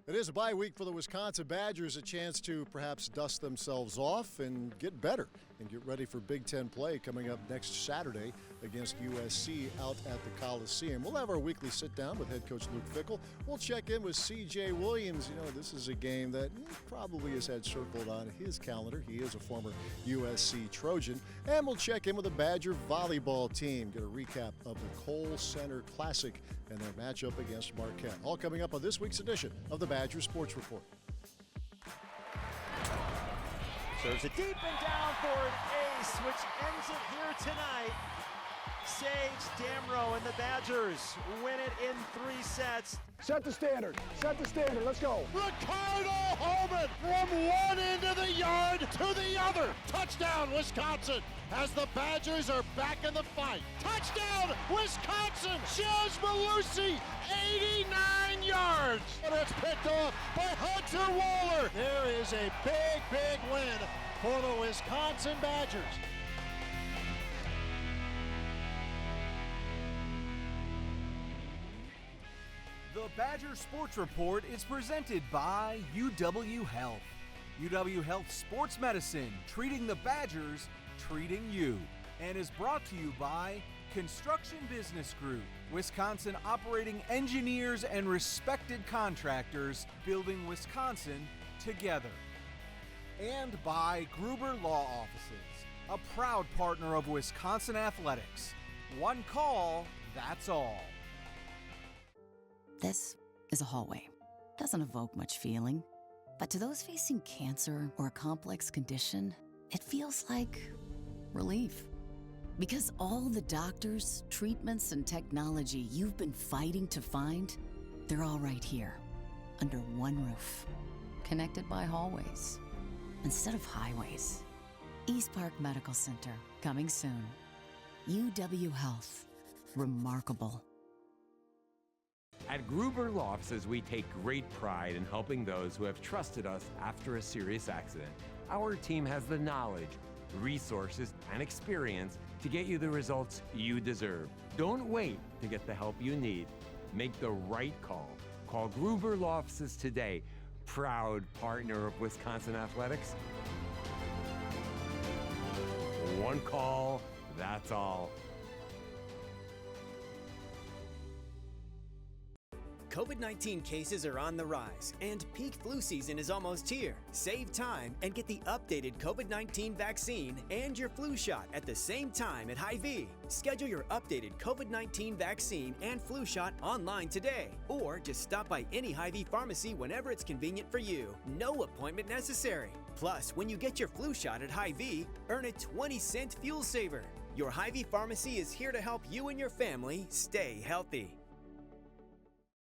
It is a bye week for the Wisconsin Badgers, a chance to perhaps dust themselves off and get better and get ready for Big Ten play coming up next Saturday against USC out at the Coliseum. We'll have our weekly sit-down with head coach Luke Fickell. We'll check in with C.J. Williams. You know, this is a game that he probably has had circled on his calendar. He is a former USC Trojan. And we'll check in with the Badger volleyball team, get a recap of the Kohl Center Classic and their matchup against Marquette. All coming up on this week's edition of the Badger Sports Report. Serves it deep and down for an ace, which ends it here tonight. Sage Damrow and the Badgers win it in 3 sets. Set the standard. Set the standard. Let's go. Ricardo Holman from one end of the yard to the other. Touchdown, Wisconsin, as the Badgers are back in the fight. Touchdown, Wisconsin. Shaz Malusi, 89 yards. And it's picked off by Hunter Waller. There is a big, big win for the Wisconsin Badgers. The Badger Sports Report is presented by UW Health. UW Health Sports Medicine, treating the Badgers, treating you. And is brought to you by Construction Business Group, Wisconsin operating engineers and respected contractors, building Wisconsin together. And by Gruber Law Offices, a proud partner of Wisconsin Athletics. One call, that's all. This is a hallway. Doesn't evoke much feeling. But to those facing cancer or a complex condition, it feels like relief. Because all the doctors, treatments, and technology you've been fighting to find, they're all right here, under one roof, connected by hallways instead of highways. East Park Medical Center, coming soon. UW Health, remarkable. At Gruber Law Offices, we take great pride in helping those who have trusted us after a serious accident. Our team has the knowledge, resources, and experience to get you the results you deserve. Don't wait to get the help you need. Make the right call. Call Gruber Law Offices today, proud partner of Wisconsin Athletics. One call, that's all. COVID-19 cases are on the rise, and peak flu season is almost here. Save time and get the updated COVID-19 vaccine and your flu shot at the same time at Hy-Vee. Schedule your updated COVID-19 vaccine and flu shot online today, or just stop by any Hy-Vee pharmacy whenever it's convenient for you. No appointment necessary. Plus, when you get your flu shot at Hy-Vee, earn a 20-cent fuel saver. Your Hy-Vee pharmacy is here to help you and your family stay healthy.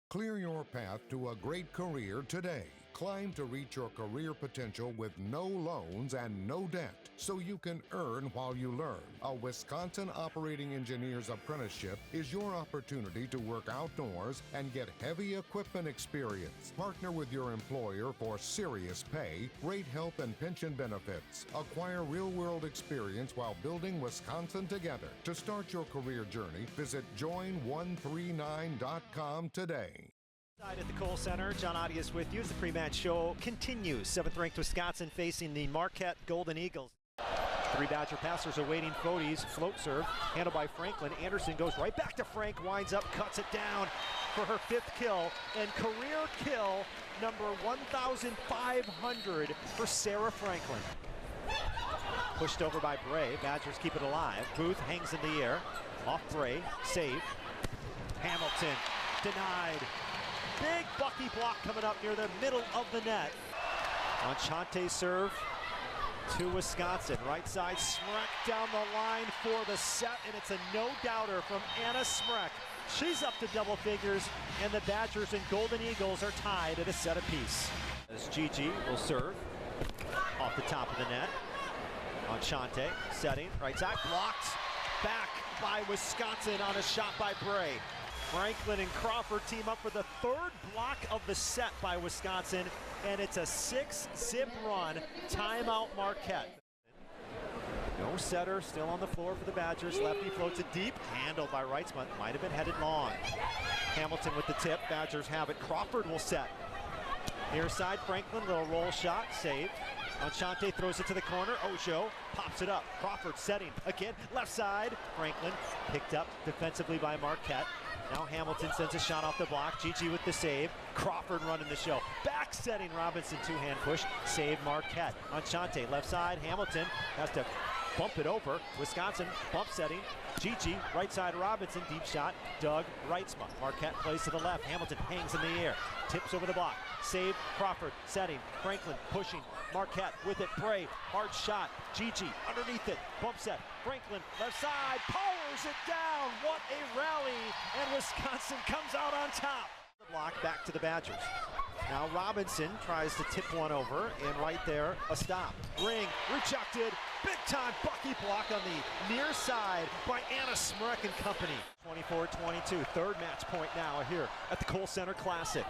Clear your path to a great career today. Climb to reach your career potential with no loans and no debt, so you can earn while you learn. A Wisconsin Operating Engineer's Apprenticeship is your opportunity to work outdoors and get heavy equipment experience. Partner with your employer for serious pay, great health and pension benefits. Acquire real-world experience while building Wisconsin together. To start your career journey, visit join139.com today. At the Kohl Center, John Audius with you as the pre-match show continues. 7th-ranked Wisconsin facing the Marquette Golden Eagles. 3 Badger passers awaiting Fode's float serve, handled by Franklin. Anderson goes right back to Frank, winds up, cuts it down for her 5th kill, and career kill number 1,500 for Sarah Franklin. Pushed over by Bray. Badgers keep it alive. Booth hangs in the air. Off Bray. Save. Hamilton denied. Big Bucky block coming up near the middle of the net. Enchante's serve to Wisconsin. Right side, Smrek down the line for the set, and it's a no-doubter from Anna Smrek. She's up to double figures, and the Badgers and Golden Eagles are tied at a set apiece. As Gigi will serve off the top of the net. Enchante setting, right side, blocked back by Wisconsin on a shot by Bray. Franklin and Crawford team up for the 3rd block of the set by Wisconsin, and it's a 6-zip run. Timeout Marquette. No setter, still on the floor for the Badgers. Lefty floats it deep, handled by Reitzman. Might have been headed long. Hamilton with the tip. Badgers have it. Crawford will set. Near side, Franklin, little roll shot, saved. Enchante throws it to the corner. Ojo pops it up. Crawford setting again. Left side. Franklin picked up defensively by Marquette. Now Hamilton sends a shot off the block. Gigi with the save. Crawford running the show. Back setting Robinson, two-hand push. Save Marquette. Enchante left side. Hamilton has to bump it over. Wisconsin bump setting. Gigi, right side Robinson, deep shot. Doug Reitzma. Marquette plays to the left. Hamilton hangs in the air. Tips over the block. Save Crawford, setting. Franklin pushing. Marquette with it. Bray, hard shot. Gigi underneath it. Bump set. Franklin left side. Powers it down. What a rally. And Wisconsin comes out on top. The block back to the Badgers. Now Robinson tries to tip one over, and right there, a stop. Ring, rejected, big time Bucky block on the near side by Anna Smrek and company. 24-22, third match point now here at the Kohl Center Classic.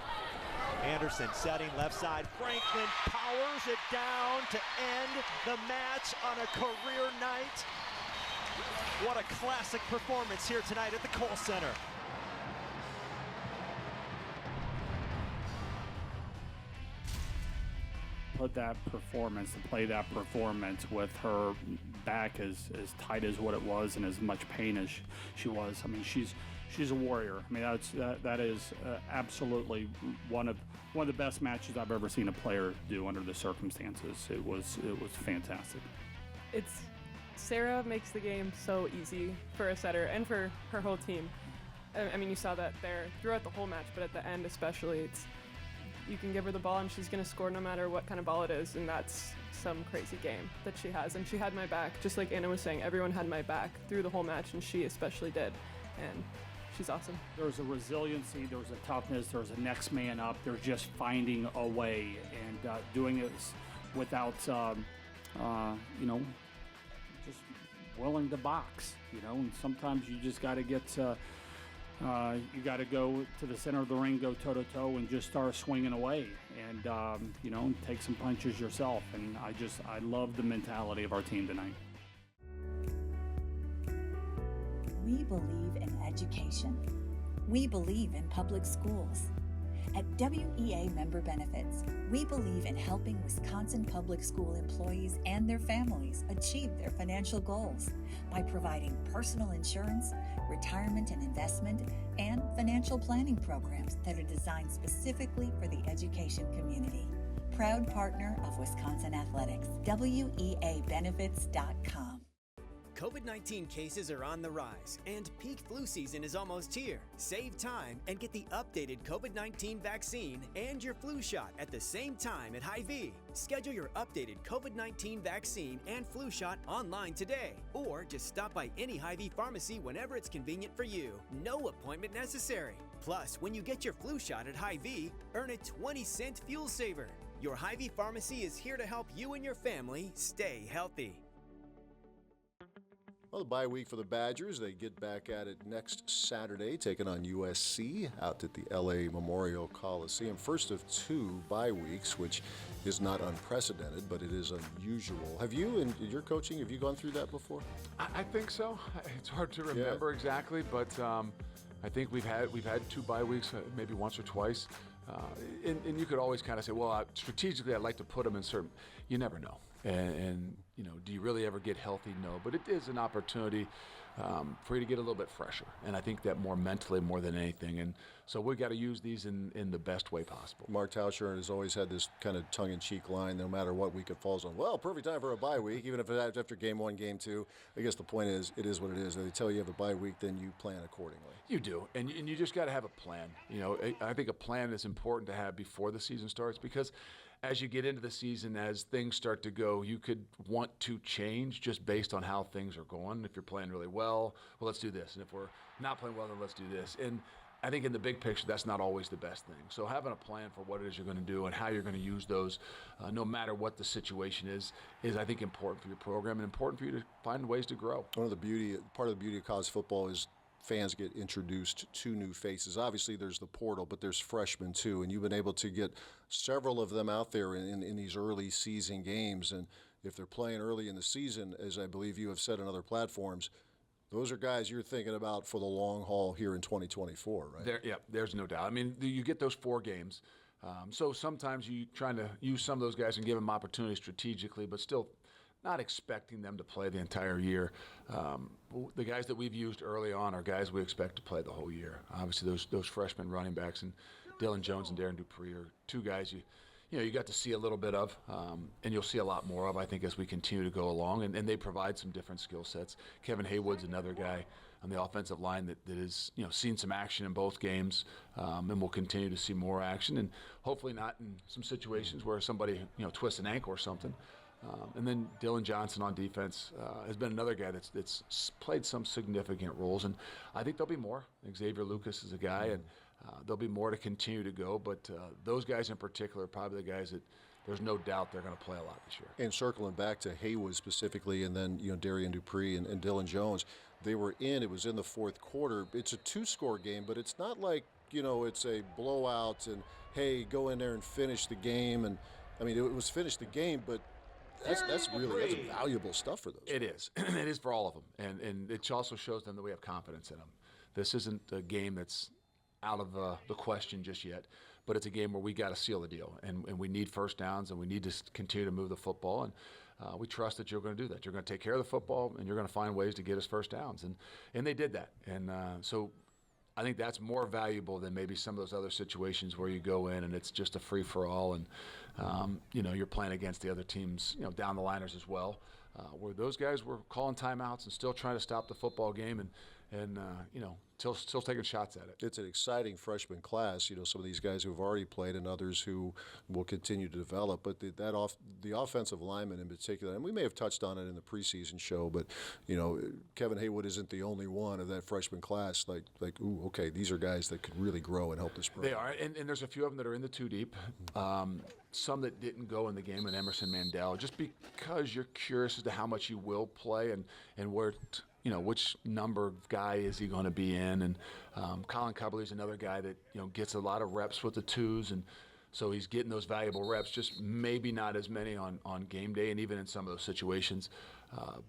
Anderson setting left side, Franklin powers it down to end the match on a career night. What a classic performance here tonight at the Kohl Center. Put that performance, to play that performance with her back as tight as what it was and as much pain as she was. I mean, she's a warrior. I mean, that is absolutely one of the best matches I've ever seen a player do under the circumstances. It was fantastic. Sarah makes the game so easy for a setter and for her whole team. I mean, you saw that there throughout the whole match, but at the end especially, you can give her the ball and she's going to score no matter what kind of ball it is, and that's some crazy game that she has. And she had my back, just like Anna was saying. Everyone had my back through the whole match, and she especially did. And she's awesome. There's a resiliency, there's a toughness, there's a next man up. They're just finding a way and doing it without, just willing to box, And sometimes you just got to get you got to go to the center of the ring, go toe-to-toe, and just start swinging away and, take some punches yourself. And I love the mentality of our team tonight. We believe in education. We believe in public schools. At WEA Member Benefits, we believe in helping Wisconsin public school employees and their families achieve their financial goals by providing personal insurance, retirement and investment, and financial planning programs that are designed specifically for the education community. Proud partner of Wisconsin Athletics, WEAbenefits.com. COVID-19 cases are on the rise, and peak flu season is almost here. Save time and get the updated COVID-19 vaccine and your flu shot at the same time at Hy-Vee. Schedule your updated COVID-19 vaccine and flu shot online today, or just stop by any Hy-Vee pharmacy whenever it's convenient for you. No appointment necessary. Plus, when you get your flu shot at Hy-Vee, earn a 20-cent fuel saver. Your Hy-Vee pharmacy is here to help you and your family stay healthy. Well, the bye week for the Badgers. They get back at it next Saturday, taking on USC out at the LA Memorial Coliseum. First of two bye weeks, which is not unprecedented, but it is unusual. Have you, in your coaching, have you gone through that before? I think so. It's hard to remember exactly, but I think we've had two bye weeks, maybe once or twice. And you could always kind of say, well, strategically, I'd like to put them in certain. You never know. And do you really ever get healthy? No, but it is an opportunity for you to get a little bit fresher. And I think that more mentally, more than anything. And so we've got to use these in the best way possible. Mark Tauscher has always had this kind of tongue-in-cheek line, no matter what week it falls on. Well, perfect time for a bye week, even if it's after game one, game two. I guess the point is, it is what it is. They tell you have a bye week, then you plan accordingly. You do, and you just got to have a plan. I think a plan is important to have before the season starts, because as you get into the season, as things start to go, you could want to change just based on how things are going. If you're playing really well, let's do this. And if we're not playing well, then let's do this. And I think in the big picture, that's not always the best thing. So having a plan for what it is you're going to do and how you're going to use those, no matter what the situation is I think important for your program and important for you to find ways to grow. Part of the beauty of college football is fans get introduced to new faces. Obviously, there's the portal, but there's freshmen too, and you've been able to get several of them out there in these early season games. And if they're playing early in the season, as I believe you have said on other platforms, those are guys you're thinking about for the long haul here in 2024, right? There's no doubt. I mean, you get those 4 games. So sometimes you trying to use some of those guys and give them opportunities strategically, but still not expecting them to play the entire year. The guys that we've used early on are guys we expect to play the whole year. Obviously, those freshman running backs and Dylan Jones and Darren Dupree are two guys you got to see a little bit of, and you'll see a lot more of, I think, as we continue to go along. And they provide some different skill sets. Kevin Haywood's another guy on the offensive line that is seen some action in both games, and we'll continue to see more action, and hopefully not in some situations where somebody twists an ankle or something. And then Dylan Johnson on defense has been another guy that's played some significant roles, and I think there'll be more. Xavier Lucas is a guy, and there'll be more to continue to go, but those guys in particular are probably the guys that there's no doubt they're going to play a lot this year. And circling back to Haywood specifically, and then Darian Dupree and Dylan Jones, it was in the fourth quarter. It's a 2-score game, but it's not like it's a blowout and hey, go in there and finish the game. And I mean, it was finish the game, but that's valuable stuff for those. It is. It is for all of them, and it also shows them that we have confidence in them. This isn't a game that's out of the question just yet, but it's a game where we got to seal the deal, and we need first downs, and we need to continue to move the football, and we trust that you're going to do that. You're going to take care of the football, and you're going to find ways to get us first downs, and they did that, and so I think that's more valuable than maybe some of those other situations where you go in and it's just a free-for-all, and you're playing against the other teams, down the liners as well, where those guys were calling timeouts and still trying to stop the football game, and still taking shots at it. It's an exciting freshman class. Some of these guys who have already played and others who will continue to develop. But the offensive lineman in particular, and we may have touched on it in the preseason show, but Kevin Haywood isn't the only one of that freshman class. These are guys that could really grow and help this program. They are, and there's a few of them that are in the 2 deep. Some that didn't go in the game, and Emerson Mandel, just because you're curious as to how much he will play and where. Which number guy is he going to be in? And Colin Cubberley's another guy that, gets a lot of reps with the 2s. And so he's getting those valuable reps, just maybe not as many on game day and even in some of those situations.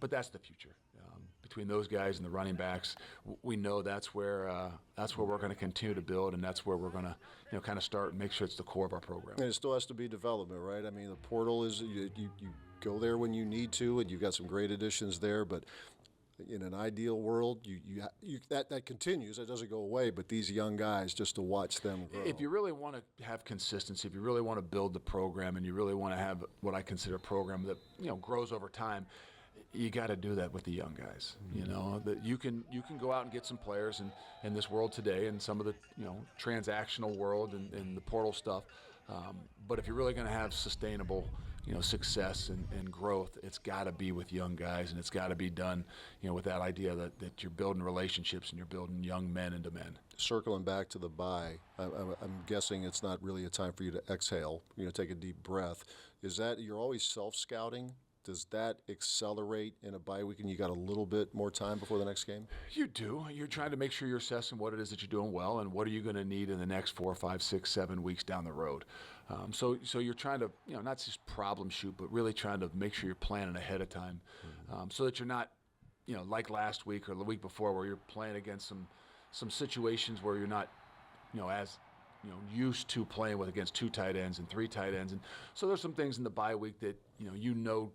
But that's the future. Between those guys and the running backs, we know that's where we're going to continue to build, and that's where we're going to, kind of start and make sure it's the core of our program. And it still has to be development, right? I mean, the portal is you go there when you need to, and you've got some great additions there, but in an ideal world, that continues. It doesn't go away. But these young guys, just to watch them grow. If you really want to have consistency, if you really want to build the program, and you really want to have what I consider a program that grows over time, you got to do that with the young guys. That you can go out and get some players in this world today, and some of the transactional world and the portal stuff. But if you're really going to have sustainable success and growth, it's got to be with young guys, and it's got to be done, with that idea that you're building relationships and you're building young men into men. Circling back to the bye, I'm guessing it's not really a time for you to exhale, take a deep breath. Is that you're always self-scouting? Does that accelerate in a bye week and you got a little bit more time before the next game? You do. You're trying to make sure you're assessing what it is that you're doing well and what are you going to need in the next 4, 5, 6, 7 weeks down the road. So you're trying to, not just problem shoot, but really trying to make sure you're planning ahead of time, so that you're not, like last week or the week before where you're playing against some situations where you're not, as used to playing against 2 tight ends and 3 tight ends. And so there's some things in the bye week that,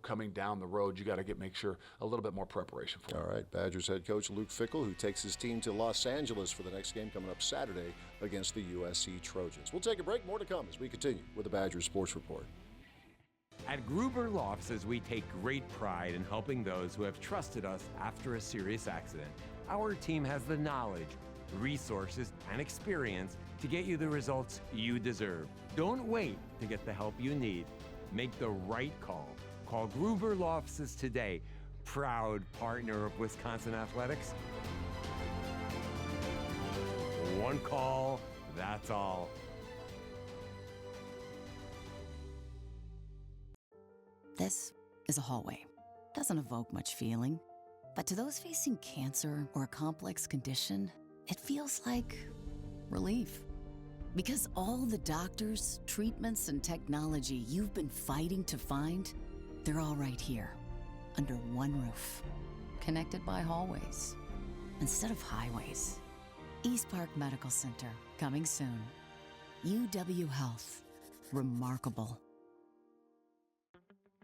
coming down the road, you got to make sure a little bit more preparation for. All right, Badgers head coach Luke Fickell, who takes his team to Los Angeles for the next game coming up Saturday against the USC Trojans. We'll take a break. More to come as we continue with the Badgers Sports Report. At Gruber Law Offices, we take great pride in helping those who have trusted us after a serious accident. Our team has the knowledge, resources, and experience to get you the results you deserve. Don't wait to get the help you need. Make the right call. Call Gruber Law Offices today, proud partner of Wisconsin Athletics. One call, that's all. This is a hallway. Doesn't evoke much feeling. But to those facing cancer or a complex condition, it feels like relief. Because all the doctors, treatments, and technology you've been fighting to find, they're all right here, under one roof, connected by hallways instead of highways. East Park Medical Center, coming soon. UW Health, remarkable.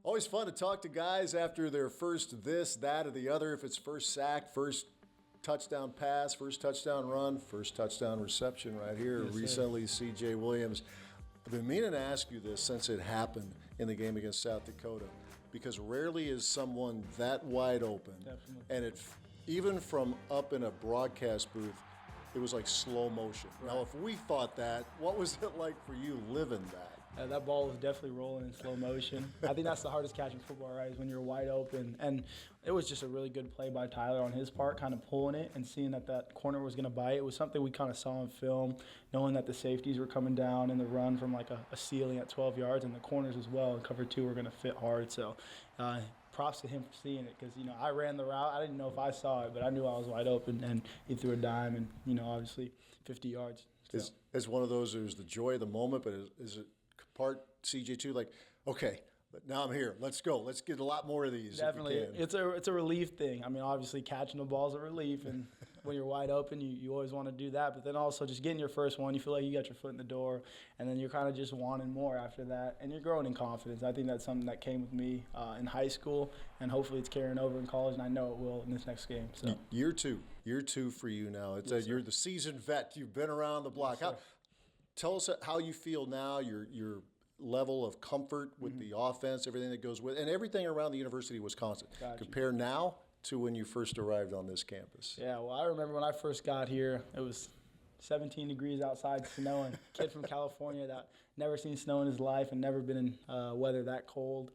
Always fun to talk to guys after their first this, that, or the other. If it's first sack, first touchdown pass, first touchdown run, first touchdown reception right here. Yes, recently, C.J. Williams. I've been meaning to ask you this since it happened in the game against South Dakota, because rarely is someone that wide open. Definitely. And even from up in a broadcast booth, it was like slow motion. Right. Now, if we thought that, what was it like for you living that? That ball was definitely rolling in slow motion. I think that's the hardest catch in football, right, is when you're wide open. And it was just a really good play by Tyler on his part, kind of pulling it and seeing that corner was going to bite. It was something we kind of saw on film, knowing that the safeties were coming down in the run from like a ceiling at 12 yards, and the corners as well, and cover 2 were going to fit hard. So props to him for seeing it, because, I ran the route. I didn't know if I saw it, but I knew I was wide open, and he threw a dime, and, obviously 50 yards. So. It's one of those, there's the joy of the moment, but is it part CJ too, like, okay, but now I'm here. Let's go. Let's get a lot more of these. Definitely, it's a relief thing. I mean, obviously catching the ball is a relief, and when you're wide open, you always want to do that. But then also just getting your first one, you feel like you got your foot in the door, and then you're kind of just wanting more after that, and you're growing in confidence. I think that's something that came with me in high school, and hopefully it's carrying over in college, and I know it will in this next game. So year two for you now. It's you're the seasoned vet. You've been around the block. Yes, tell us how you feel now. Your level of comfort with the offense, everything that goes with, and everything around the University of Wisconsin. Compare now to when you first arrived on this campus. Yeah, well, I remember when I first got here, it was 17 degrees outside, snowing. Kid from California that never seen snow in his life and never been in weather that cold.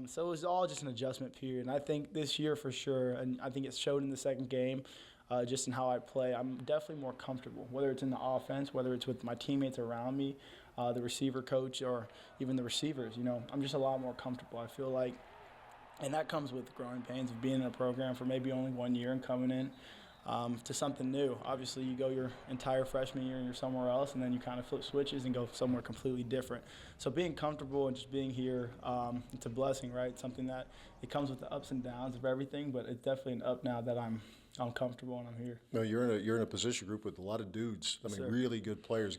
So it was all just an adjustment period. And I think this year for sure, and I think it showed in the second game, just in how I play, I'm definitely more comfortable, whether it's in the offense, whether it's with my teammates around me, the receiver coach, or even the receivers. I'm just a lot more comfortable. I feel like, and that comes with growing pains of being in a program for maybe only 1 year and coming in to something new. Obviously, you go your entire freshman year and you're somewhere else, and then you kind of flip switches and go somewhere completely different. So being comfortable and just being here, it's a blessing, right? Something that it comes with the ups and downs of everything, but it's definitely an up now that I'm comfortable and I'm here. No, you're in a position group with a lot of dudes. I mean, really good players.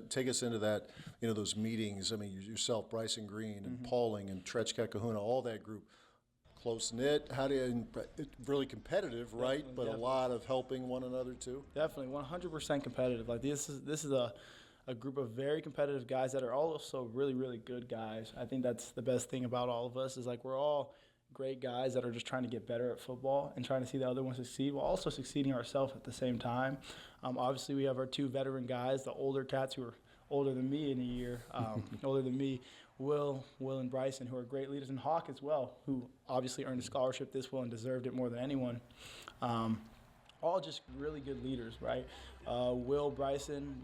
Take us into that. Those meetings. I mean, yourself, Bryson Green, and Pauling, and Tretchka Kahuna, all that group. Close knit. Really competitive, right? But a lot of helping one another too. Definitely, 100% competitive. Like this is a group of very competitive guys that are also really, really good guys. I think that's the best thing about all of us is like we're all great guys that are just trying to get better at football and trying to see the other one succeed while also succeeding ourselves at the same time. Obviously, we have our 2 veteran guys, the older cats who are older than me in a year, older than me, Will and Bryson, who are great leaders, and Hawk as well, who obviously earned a scholarship this will and deserved it more than anyone. All just really good leaders, right? Will, Bryson,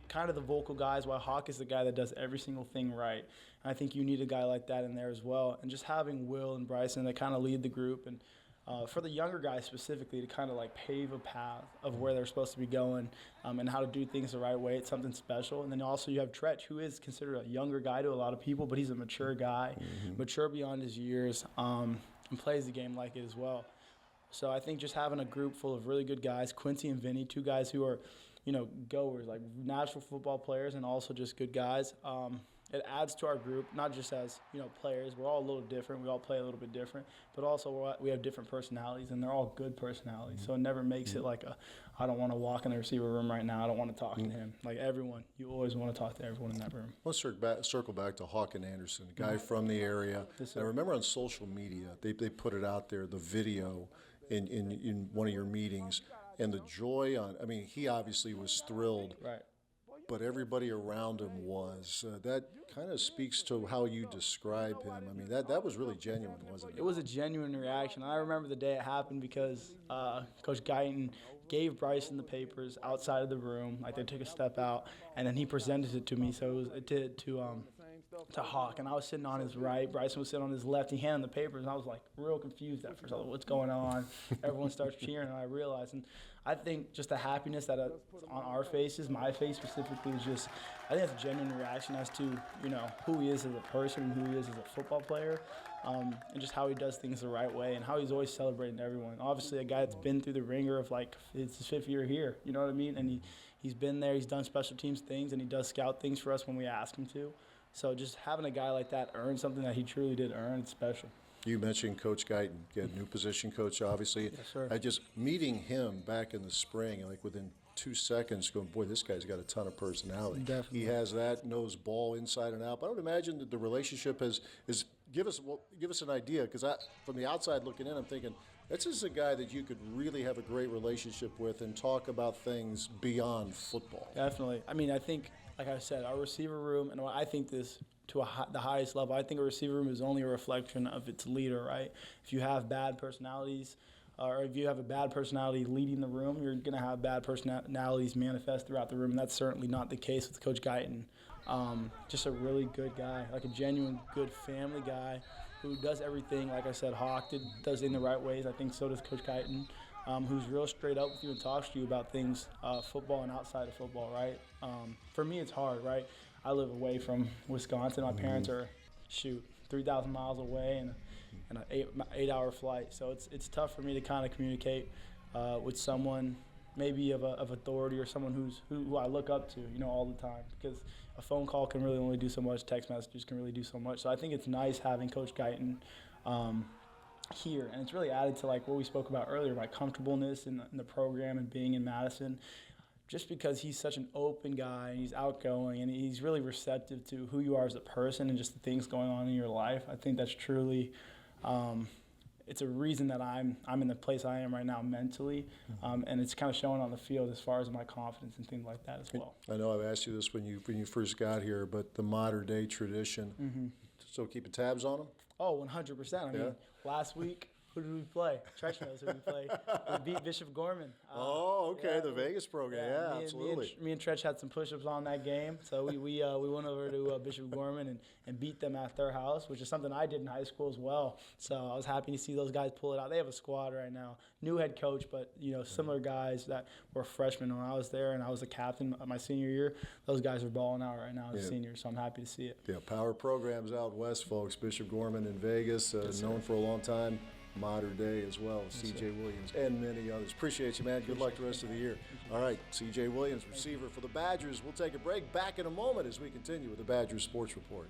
kind of the vocal guys, while Hawk is the guy that does every single thing right. And I think you need a guy like that in there as well. And just having Will and Bryson that kind of lead the group, and for the younger guys specifically to kind of like pave a path of where they're supposed to be going and how to do things the right way. It's something special. And then also you have Tretch, who is considered a younger guy to a lot of people, but he's a mature guy, mature beyond his years, and plays the game like it as well. So I think just having a group full of really good guys, Quincy and Vinny, 2 guys who are, goers, like natural football players and also just good guys. It adds to our group, not just as, players. We're all a little different. We all play a little bit different. But also we have different personalities, and they're all good personalities. So it never makes it like I don't want to walk in the receiver room right now. I don't want to talk to him. Like everyone, you always want to talk to everyone in that room. Let's circle back to Hawk and Anderson, a guy from the area. I remember on social media, they put it out there, the video in one of your meetings, and the joy he obviously was thrilled. Right. But everybody around him was. That kind of speaks to how you describe him. I mean, that was really genuine, wasn't it? It was a genuine reaction. I remember the day it happened because Coach Guyton gave Bryson the papers outside of the room. Like, they took a step out, and then he presented it to me. So it did to Hawk, and I was sitting on his right. Bryson was sitting on his left. He handed the papers, and I was like real confused at first. I was like, what's going on? Everyone starts cheering, and I realized. And I think just the happiness that on our faces, my face specifically, is just, I think that's a genuine reaction as to, who he is as a person and who he is as a football player, and just how he does things the right way and how he's always celebrating everyone. Obviously, a guy that's been through the ringer of, like, it's his 5th year here, you know what I mean? And he's been there, he's done special teams things, and he does scout things for us when we ask him to. So just having a guy like that earn something that he truly did earn, it's special. You mentioned Coach Guyton, get new position coach, obviously. Yes, sir. I just meeting him back in the spring, like within 2 seconds, going, boy, this guy's got a ton of personality. Definitely. He has that, knows ball inside and out. But I would imagine that the relationship is give us an idea, because from the outside looking in, I'm thinking that's just a guy that you could really have a great relationship with and talk about things beyond football. Definitely. I mean, I think, like I said, our receiver room, and I think this to the highest level, I think a receiver room is only a reflection of its leader, right? If you have bad personalities, or if you have a bad personality leading the room, you're going to have bad personalities manifest throughout the room, and that's certainly not the case with Coach Guyton. Just a really good guy, like a genuine good family guy who does everything, like I said, Hawk does it in the right ways. I think so does Coach Guyton, who's real straight up with you and talks to you about things, football and outside of football, right? For me, it's hard, right? I live away from Wisconsin. My parents are, 3,000 miles away and an 8-hour flight. So it's tough for me to kind of communicate with someone maybe of authority or someone who I look up to, all the time, because a phone call can really only do so much. Text messages can really do so much. So I think it's nice having Coach Guyton here, and it's really added to like what we spoke about earlier, my comfortableness in the program and being in Madison. Just because he's such an open guy and he's outgoing and he's really receptive to who you are as a person and just the things going on in your life, I think that's truly, it's a reason that I'm in the place I am right now mentally, and it's kind of showing on the field as far as my confidence and things like that as well. I know I've asked you this when you first got here, but the modern day tradition, still keeping tabs on them? Oh, 100%. I mean, last week, who did we play? Tretch knows who we played. We beat Bishop Gorman. The Vegas program. Yeah, absolutely. Me and Tretch had some push-ups on that game, so we went over to Bishop Gorman and beat them at their house, which is something I did in high school as well. So I was happy to see those guys pull it out. They have a squad right now, new head coach, but similar guys that were freshmen when I was there, and I was the captain my senior year. Those guys are balling out right now as seniors, so I'm happy to see it. Yeah, power programs out west, folks. Bishop Gorman in Vegas, known for a long time. Modern day as well, C.J. Williams and many others. Appreciate you, man. Good luck the rest of the year. All right, C.J. Williams, receiver for the Badgers. We'll take a break. Back in a moment as we continue with the Badgers Sports Report.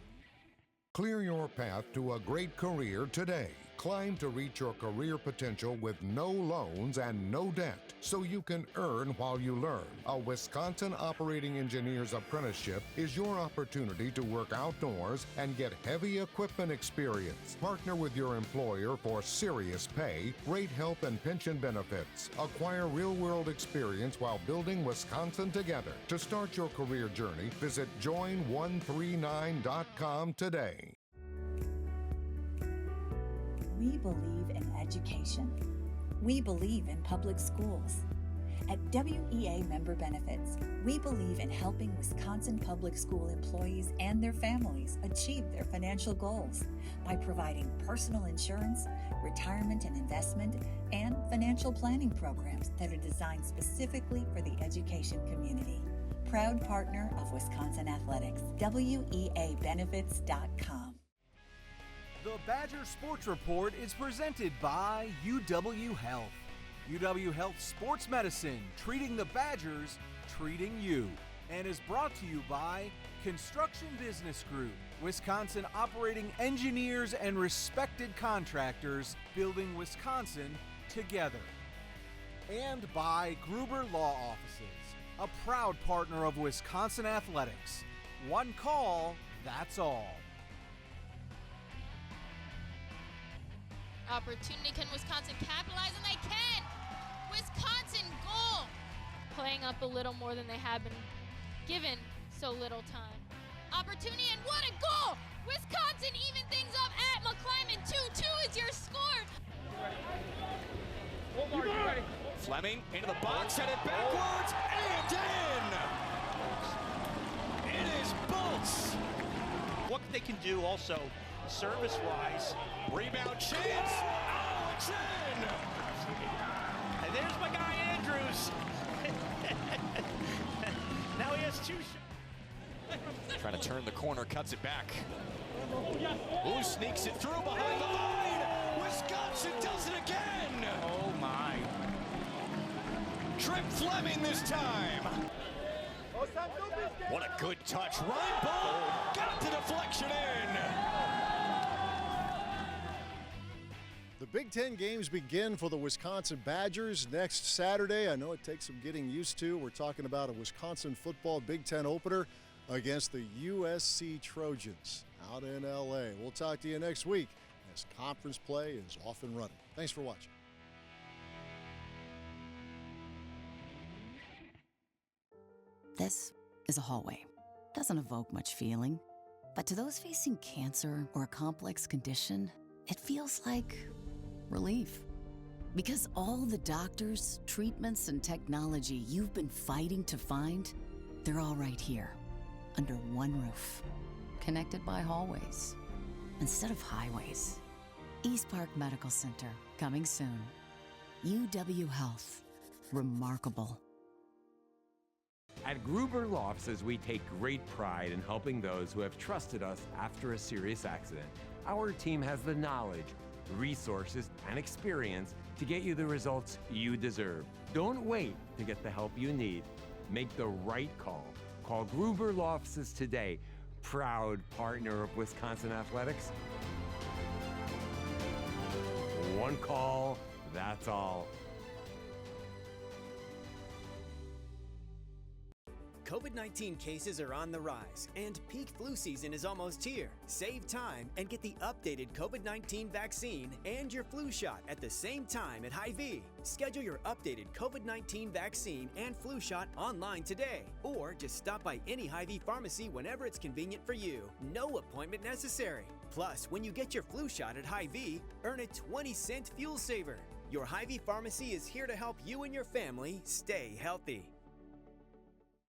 Clear your path to a great career today. Climb to reach your career potential with no loans and no debt, so you can earn while you learn. A Wisconsin Operating Engineer's Apprenticeship is your opportunity to work outdoors and get heavy equipment experience. Partner with your employer for serious pay, great health and pension benefits. Acquire real-world experience while building Wisconsin together. To start your career journey, visit join139.com today. We believe in education. We believe in public schools. At WEA Member Benefits, we believe in helping Wisconsin public school employees and their families achieve their financial goals by providing personal insurance, retirement and investment, and financial planning programs that are designed specifically for the education community. Proud partner of Wisconsin Athletics, WEAbenefits.com. The Badger Sports Report is presented by UW Health. UW Health Sports Medicine, treating the Badgers, treating you. And is brought to you by Construction Business Group, Wisconsin operating engineers and respected contractors, building Wisconsin together. And by Gruber Law Offices, a proud partner of Wisconsin Athletics. One call, that's all. Opportunity, can Wisconsin capitalize? And they can! Wisconsin goal! Playing up a little more than they have been given so little time. Opportunity, and what a goal! Wisconsin even things up at McClyman. 2-2 is your score. Fleming into the box, headed backwards, and in! It is Bolts! What they can do also, service-wise. Rebound chance! Oh, it's in! And there's my guy, Andrews. Now he has two shots. Trying to turn the corner, cuts it back. Ooh, sneaks it through behind the line! Wisconsin does it again! Oh, my. Trip Fleming this time! What a good touch. Reinbold got the deflection in. The Big Ten games begin for the Wisconsin Badgers next Saturday. I know it takes some getting used to. We're talking about a Wisconsin football Big Ten opener against the USC Trojans out in LA. We'll talk to you next week as conference play is off and running. Thanks for watching. This is a hallway. Doesn't evoke much feeling, but to those facing cancer or a complex condition, it feels like relief. Because all the doctors, treatments, and technology you've been fighting to find, they're all right here, under one roof, connected by hallways instead of highways. East Park Medical Center, coming soon. UW Health, remarkable. At Gruber Law Offices, we take great pride in helping those who have trusted us after a serious accident. Our team has the knowledge, resources, and experience to get you the results you deserve. Don't wait to get the help you need. Make the right call. Call Gruber Law Offices today, proud partner of Wisconsin Athletics. One call, that's all. COVID-19 cases are on the rise, and peak flu season is almost here. Save time and get the updated COVID-19 vaccine and your flu shot at the same time at Hy-Vee. Schedule your updated COVID-19 vaccine and flu shot online today, or just stop by any Hy-Vee pharmacy whenever it's convenient for you. No appointment necessary. Plus, when you get your flu shot at Hy-Vee, earn a 20-cent fuel saver. Your Hy-Vee pharmacy is here to help you and your family stay healthy.